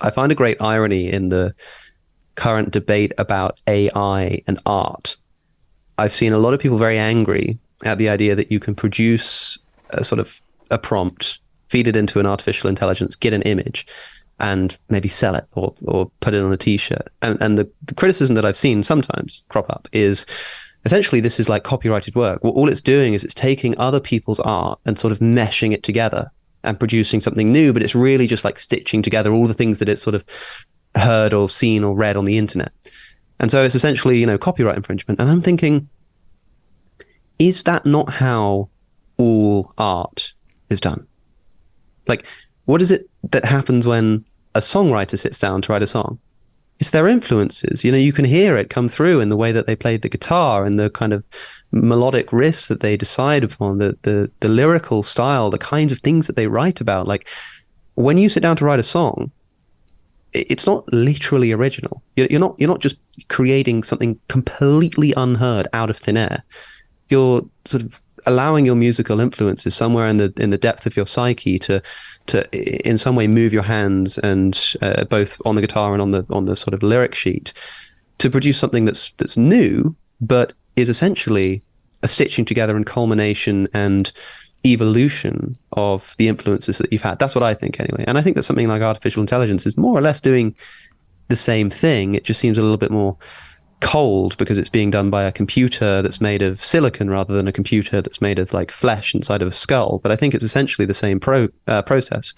I find a great irony in the current debate about AI and art. I've seen a lot of people very angry at the idea that you can produce a sort of a prompt, feed it into an artificial intelligence, get an image, and maybe sell it or put it on a t-shirt. And the criticism that I've seen sometimes crop up is essentially this is like copyrighted work. Well, all it's doing is it's taking other people's art and sort of meshing it together and producing something new, but it's really just like stitching together all the things that it's sort of heard or seen or read on the internet. And so it's essentially, copyright infringement. And I'm thinking, is that not how all art is done? Like, what is it that happens when a songwriter sits down to write a song? It's their influences. You can hear it come through in the way that they played the guitar and the kind of melodic riffs that they decide upon, the lyrical style, the kinds of things that they write about. Like, when you sit down to write a song, it's not literally original. You're not just creating something completely unheard out of thin air. You're sort of allowing your musical influences somewhere in the depth of your psyche to in some way move your hands and both on the guitar and on the sort of lyric sheet to produce something that's new, but is essentially a stitching together and culmination and evolution of the influences that you've had. That's what I think anyway. And I think that something like artificial intelligence is more or less doing the same thing. It just seems a little bit more cold because it's being done by a computer that's made of silicon rather than a computer that's made of like flesh inside of a skull. But I think it's essentially the same process.